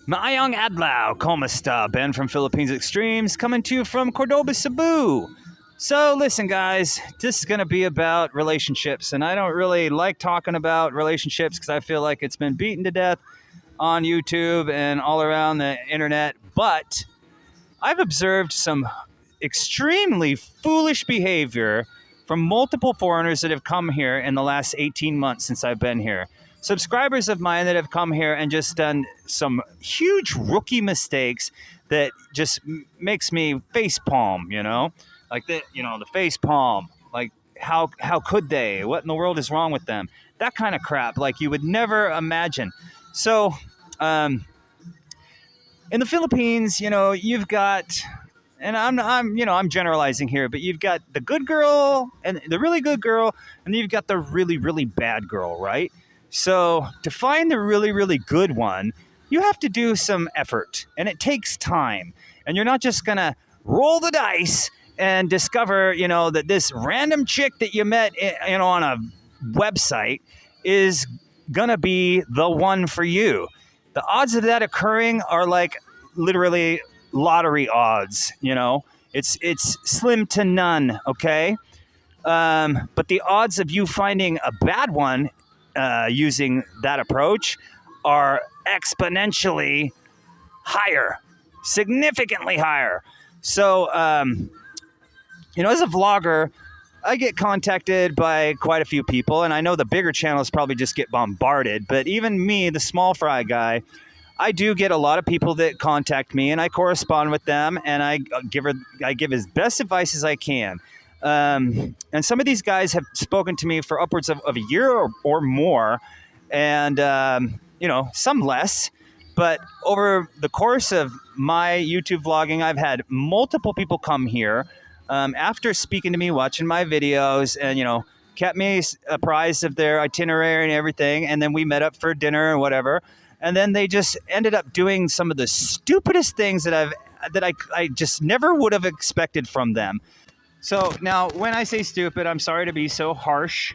Maayong adlaw, Komasta, Ben from Philippines Extremes, coming to you from Cordoba, Cebu. So listen, guys, this is going to be about relationships, and I don't really like talking about relationships because I feel like it's been beaten to death on YouTube and all around the internet, but I've observed some extremely foolish behavior from multiple foreigners that have come here in the last 18 months since I've been here. Subscribers of mine that have come here and just done some huge rookie mistakes that just makes me face palm, like the face palm. Like how could they? What in the world is wrong with them? That kind of crap, like you would never imagine. So, in the Philippines, you've got, and I'm generalizing here, but you've got the good girl and the really good girl, and then you've got the really, really bad girl, right? So to find the really, really good one, you have to do some effort, and it takes time. And you're not just going to roll the dice and discover, that this random chick that you met, on a website is going to be the one for you. The odds of that occurring are like literally lottery odds, It's slim to none, okay? But the odds of you finding a bad one using that approach are exponentially higher, significantly higher. So, as a vlogger, I get contacted by quite a few people, and I know the bigger channels probably just get bombarded, but even me, the small fry guy, I do get a lot of people that contact me, and I correspond with them, and I give as best advice as I can. And some of these guys have spoken to me for upwards of a year or more, and, some less. But over the course of my YouTube vlogging, I've had multiple people come here after speaking to me, watching my videos, and, kept me apprised of their itinerary and everything. And then we met up for dinner and whatever. And then they just ended up doing some of the stupidest things that I just never would have expected from them. So now, when I say stupid, I'm sorry to be so harsh,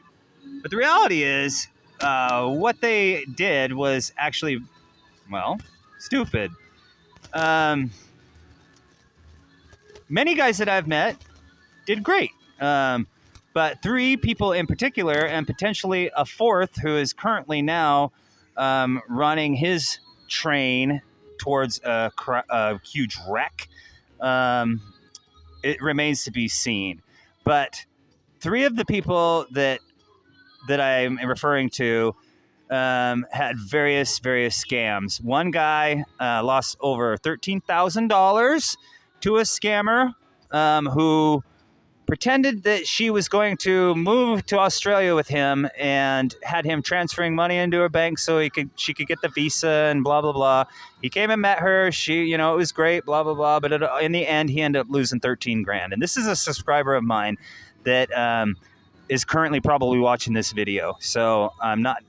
but the reality is what they did was actually, stupid. Many guys that I've met did great, but three people in particular, and potentially a fourth who is currently now running his train towards a huge wreck, it remains to be seen. But three of the people that I'm referring to had various scams. One guy lost over $13,000 to a scammer who pretended that she was going to move to Australia with him and had him transferring money into her bank so she could get the visa and blah, blah, blah. He came and met her. She, it was great, blah, blah, blah. But in the end, he ended up losing 13 grand. And this is a subscriber of mine that is currently probably watching this video. So I'm not,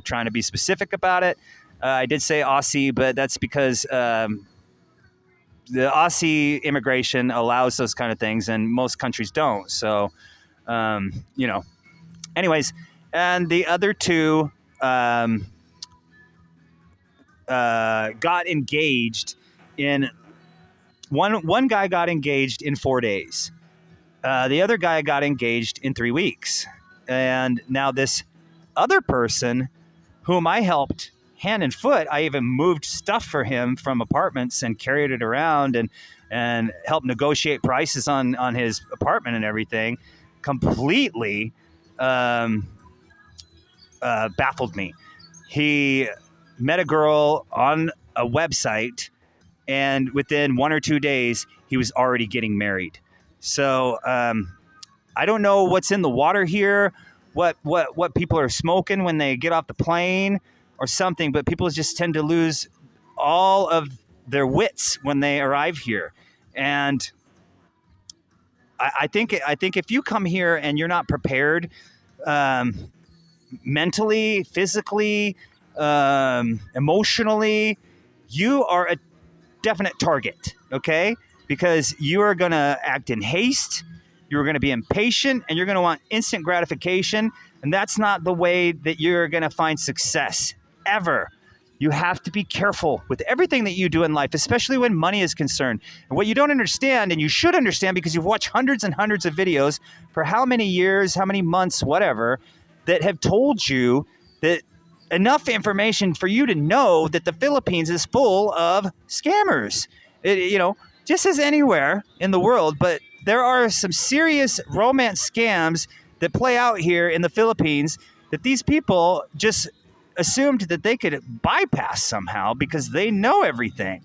trying to be specific about it. I did say Aussie, but that's because the Aussie immigration allows those kind of things, and most countries don't. So, anyways, and the other two got engaged in one guy got engaged in 4 days. The other guy got engaged in 3 weeks. And now this other person whom I helped hand and foot, I even moved stuff for him from apartments and carried it around and helped negotiate prices on his apartment and everything, completely baffled me. He met a girl on a website, and within 1 or 2 days, he was already getting married. So I don't know what's in the water here, what people are smoking when they get off the plane or something, but people just tend to lose all of their wits when they arrive here. And I think if you come here and you're not prepared mentally, physically, emotionally, you are a definite target, okay? Because you are going to act in haste, you're going to be impatient, and you're going to want instant gratification, and that's not the way that you're going to find success, ever. You have to be careful with everything that you do in life, especially when money is concerned. And what you don't understand, and you should understand because you've watched hundreds and hundreds of videos for how many years, how many months, whatever, that have told you that enough information for you to know that the Philippines is full of scammers. Just as anywhere in the world, but there are some serious romance scams that play out here in the Philippines that these people just assumed that they could bypass somehow because they know everything.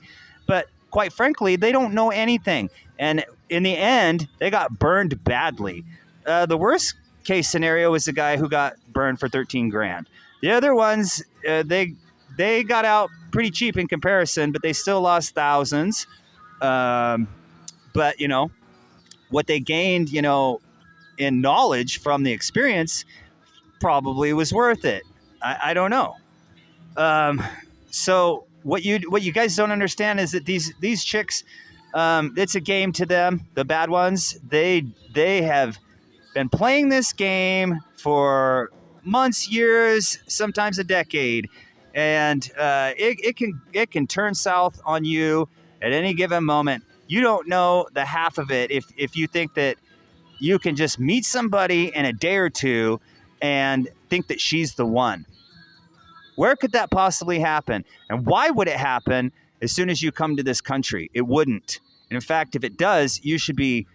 But quite frankly, they don't know anything. And in the end, they got burned badly. The worst case scenario was the guy who got burned for 13 grand. The other ones, they got out pretty cheap in comparison, but they still lost thousands. But, what they gained, in knowledge from the experience probably was worth it. I don't know. So what you guys don't understand is that these chicks, it's a game to them. The bad ones, they have been playing this game for months, years, sometimes a decade, and it can turn south on you at any given moment. You don't know the half of it if you think that you can just meet somebody in a day or two and think that she's the one. Where could that possibly happen? And why would it happen as soon as you come to this country? It wouldn't. And in fact, if it does, you should be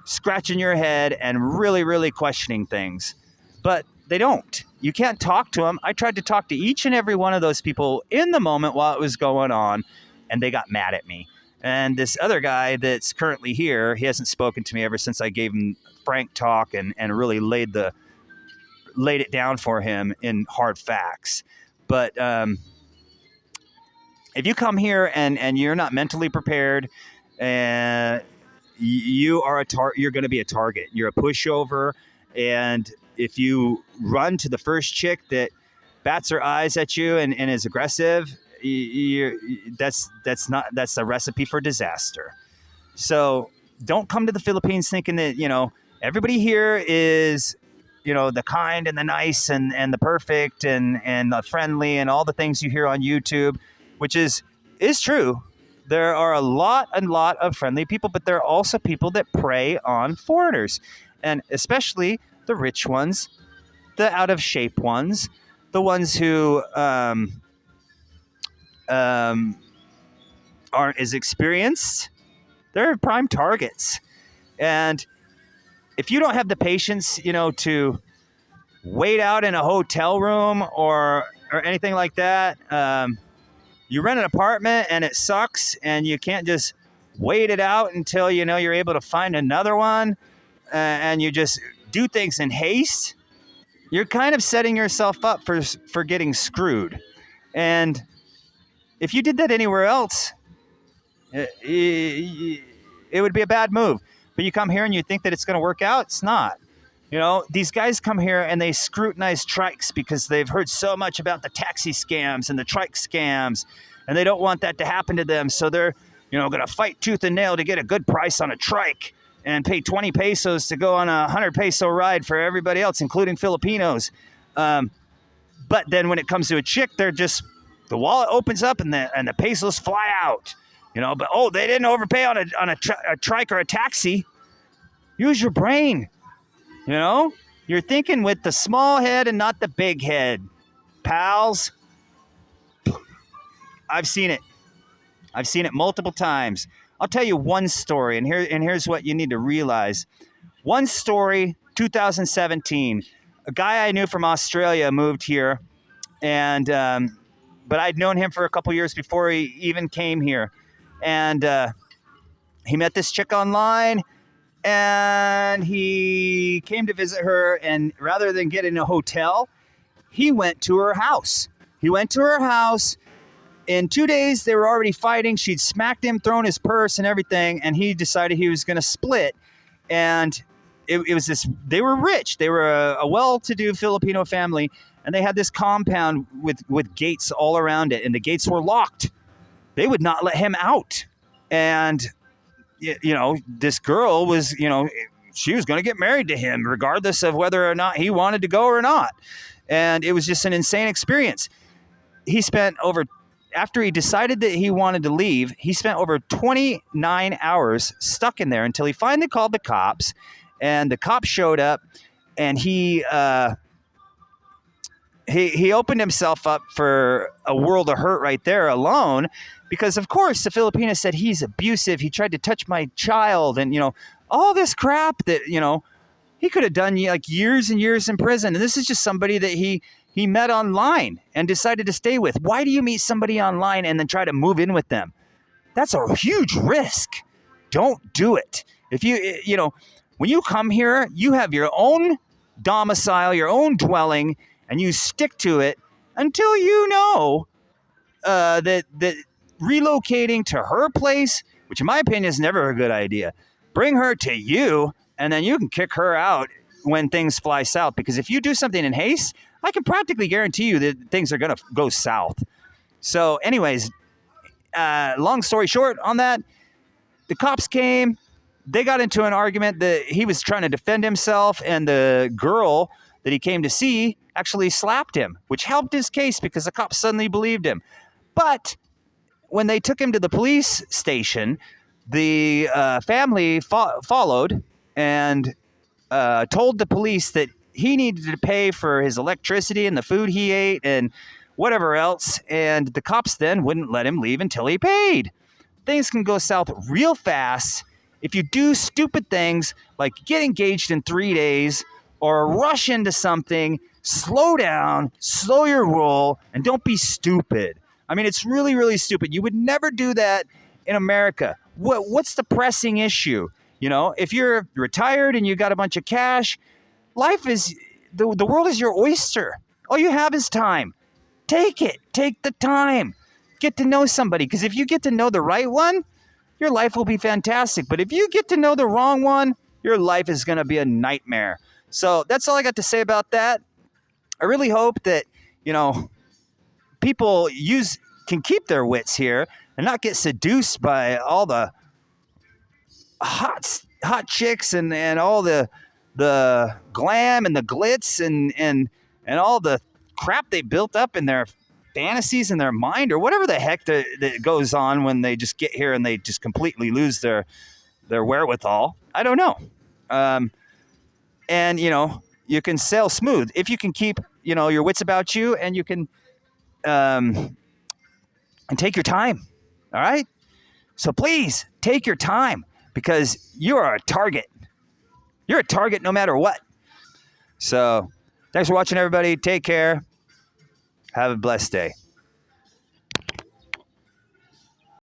scratching your head and really, really questioning things. But they don't. You can't talk to them. I tried to talk to each and every one of those people in the moment while it was going on, and they got mad at me. And this other guy that's currently here, he hasn't spoken to me ever since I gave him frank talk and really laid it down for him in hard facts. But if you come here and you're not mentally prepared, you are you're going to be a target. You're a pushover, and if you run to the first chick that bats her eyes at you and is aggressive, that's a recipe for disaster. So don't come to the Philippines thinking that everybody here is the kind and the nice and the perfect and the friendly and all the things you hear on YouTube, which is true. There are a lot of friendly people, but there are also people that prey on foreigners, and especially the rich ones, the out of shape ones, the ones who aren't as experienced. They're prime targets. And if you don't have the patience, to wait out in a hotel room or anything like that, you rent an apartment and it sucks and you can't just wait it out until, you're able to find another one, and you just do things in haste, you're kind of setting yourself up for getting screwed. And if you did that anywhere else, it would be a bad move. But you come here and you think that it's going to work out. It's not. These guys come here and they scrutinize trikes because they've heard so much about the taxi scams and the trike scams, and they don't want that to happen to them. So they're, going to fight tooth and nail to get a good price on a trike and pay 20 pesos to go on a 100 peso ride for everybody else, including Filipinos. But then when it comes to a chick, they're just, the wallet opens up and the pesos fly out. But they didn't overpay on a trike or a taxi. Use your brain. You're thinking with the small head and not the big head, pals. I've seen it multiple times. I'll tell you one story, and here's what you need to realize. One story, 2017. A guy I knew from Australia moved here, and but I'd known him for a couple years before he even came here. And he met this chick online, and he came to visit her, and rather than get in a hotel, he went to her house. In 2 days, they were already fighting. She'd smacked him, thrown his purse and everything, and he decided he was going to split. And it was this, they were rich. They were a well-to-do Filipino family, and they had this compound with gates all around it, and the gates were locked. They would not let him out. And, this girl was, she was going to get married to him regardless of whether or not he wanted to go or not. And it was just an insane experience. He spent over after he decided that he wanted to leave, he spent over 29 hours stuck in there until he finally called the cops, and the cops showed up, and he opened himself up for a world of hurt right there alone, because of course the Filipina said he's abusive. He tried to touch my child, and all this crap that he could have done like years and years in prison. And this is just somebody that he met online and decided to stay with. Why do you meet somebody online and then try to move in with them? That's a huge risk. Don't do it. If when you come here, you have your own domicile, your own dwelling, and you stick to it until that relocating to her place, which in my opinion is never a good idea, bring her to you, and then you can kick her out when things fly south. Because if you do something in haste, I can practically guarantee you that things are going to go south. So anyways, long story short on that, the cops came. They got into an argument that he was trying to defend himself, and the girl that he came to see actually slapped him, which helped his case because the cops suddenly believed him. But when they took him to the police station, the family followed and told the police that he needed to pay for his electricity and the food he ate and whatever else, and the cops then wouldn't let him leave until he paid. Things can go south real fast if you do stupid things like get engaged in 3 days or rush into something. Slow down, slow your roll, and don't be stupid. I mean, it's really, really stupid. You would never do that in America. What's the pressing issue? If you're retired and you got a bunch of cash, life is, the world is your oyster. All you have is time. Take it. Take the time. Get to know somebody. Because if you get to know the right one, your life will be fantastic. But if you get to know the wrong one, your life is going to be a nightmare. So that's all I got to say about that. I really hope that, people can keep their wits here and not get seduced by all the hot chicks and all the glam and the glitz and all the crap they built up in their fantasies in their mind, or whatever the heck that goes on when they just get here and they just completely lose their wherewithal. I don't know. And you can sail smooth if you can keep your wits about you, and you can and take your time. All right, so please take your time, because you are a target. You're a target no matter what. So thanks for watching, everybody. Take care. Have a blessed day.